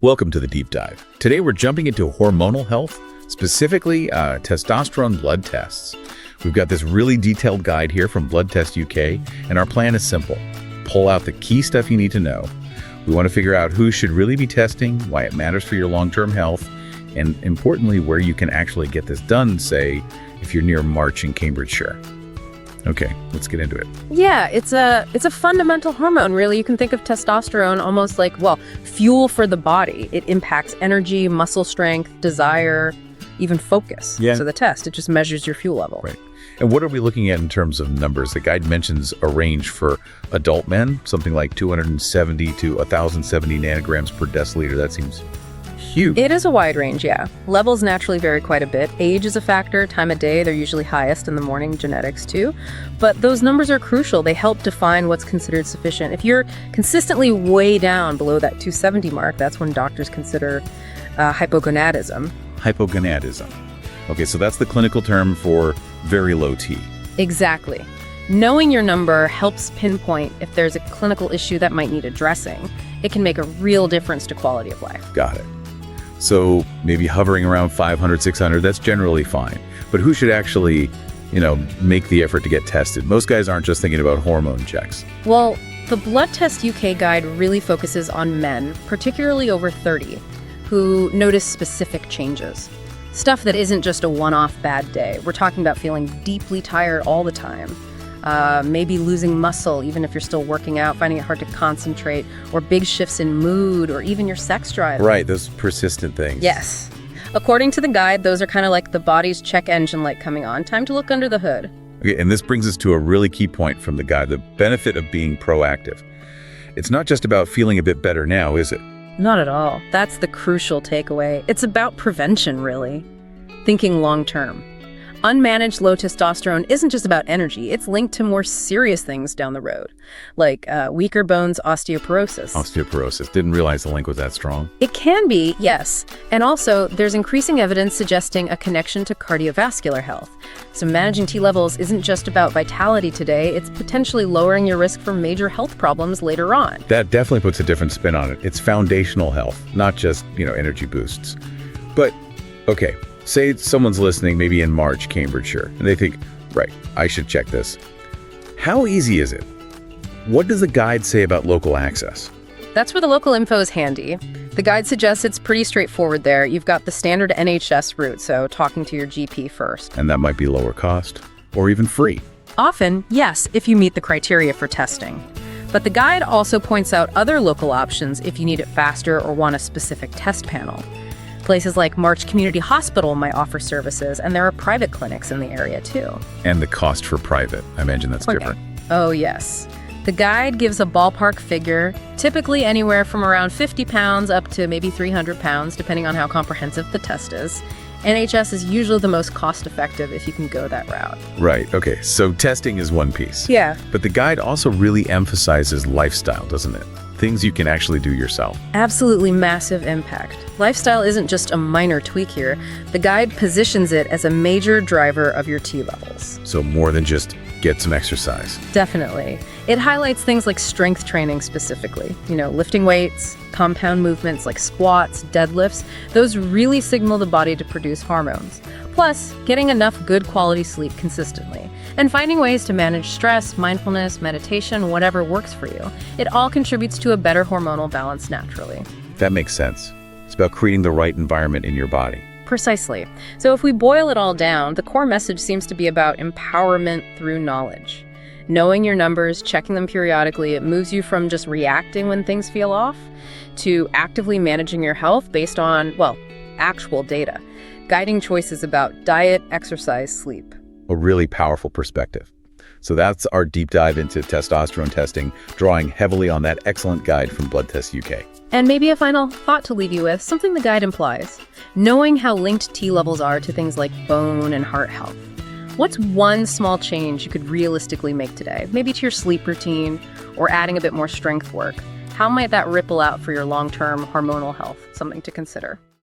Welcome to the deep dive. Today we're jumping into hormonal health, specifically testosterone blood tests. We've got this really detailed guide here from Blood Test UK, and our plan is simple. Pull out the key stuff you need to know. We want to figure out who should really be testing, why it matters for your long-term health, and importantly, where you can actually get this done, say, if you're near March in Cambridgeshire. Okay, let's get into it. Yeah, it's a fundamental hormone, really. You can think of testosterone almost like, fuel for the body. It impacts energy, muscle strength, desire, even focus. Yeah. So the test, it just measures your fuel level. Right. And what are we looking at in terms of numbers? The guide mentions a range for adult men, something like 270 to 1,070 nanograms per deciliter. That seems huge. It is a wide range, yeah. Levels naturally vary quite a bit. Age is a factor, time of day, they're usually highest in the morning, genetics too. But those numbers are crucial. They help define what's considered sufficient. If you're consistently way down below that 270 mark, that's when doctors consider hypogonadism. Hypogonadism. Okay, so that's the clinical term for very low T. Exactly. Knowing your number helps pinpoint if there's a clinical issue that might need addressing. It can make a real difference to quality of life. Got it. So maybe hovering around 500, 600, that's generally fine. But who should actually, make the effort to get tested? Most guys aren't just thinking about hormone checks. Well, the Blood Test UK guide really focuses on men, particularly over 30, who notice specific changes. Stuff that isn't just a one-off bad day. We're talking about feeling deeply tired all the time. Maybe losing muscle, even if you're still working out, finding it hard to concentrate, or big shifts in mood, or even your sex drive. Right, those persistent things. Yes. According to the guide, those are kind of like the body's check engine light coming on. Time to look under the hood. Okay, and this brings us to a really key point from the guide, the benefit of being proactive. It's not just about feeling a bit better now, is it? Not at all. That's the crucial takeaway. It's about prevention, really. Thinking long-term. Unmanaged low testosterone isn't just about energy. It's linked to more serious things down the road, like weaker bones, osteoporosis. Osteoporosis. Didn't realize the link was that strong. It can be, yes. And also, there's increasing evidence suggesting a connection to cardiovascular health. So managing T levels isn't just about vitality today. It's potentially lowering your risk for major health problems later on. That definitely puts a different spin on it. It's foundational health, not just, energy boosts. But, okay. Say someone's listening maybe in March, Cambridgeshire, and they think, right, I should check this. How easy is it? What does the guide say about local access? That's where the local info is handy. The guide suggests it's pretty straightforward there. You've got the standard NHS route, so talking to your GP first. And that might be lower cost, or even free. Often, yes, if you meet the criteria for testing. But the guide also points out other local options if you need it faster or want a specific test panel. Places like March Community Hospital might offer services, and there are private clinics in the area too. And the cost for private, I imagine that's different. Oh yes. The guide gives a ballpark figure, typically anywhere from around 50 pounds up to maybe 300 pounds, depending on how comprehensive the test is. NHS is usually the most cost-effective if you can go that route. Right, okay, so testing is one piece. Yeah. But the guide also really emphasizes lifestyle, doesn't it? Things you can actually do yourself. Absolutely massive impact. Lifestyle isn't just a minor tweak here. The guide positions it as a major driver of your T levels. So more than just get some exercise. Definitely. It highlights things like strength training specifically. Lifting weights, compound movements like squats, deadlifts. Those really signal the body to produce hormones. Plus, getting enough good quality sleep consistently. And finding ways to manage stress, mindfulness, meditation, whatever works for you. It all contributes to a better hormonal balance naturally. That makes sense. It's about creating the right environment in your body. Precisely. So if we boil it all down, the core message seems to be about empowerment through knowledge. Knowing your numbers, checking them periodically, it moves you from just reacting when things feel off to actively managing your health based on, actual data. Guiding choices about diet, exercise, sleep. A really powerful perspective. So that's our deep dive into testosterone testing, drawing heavily on that excellent guide from Blood Test UK. And maybe a final thought to leave you with, something the guide implies. Knowing how linked T levels are to things like bone and heart health. What's one small change you could realistically make today? Maybe to your sleep routine or adding a bit more strength work. How might that ripple out for your long-term hormonal health? Something to consider.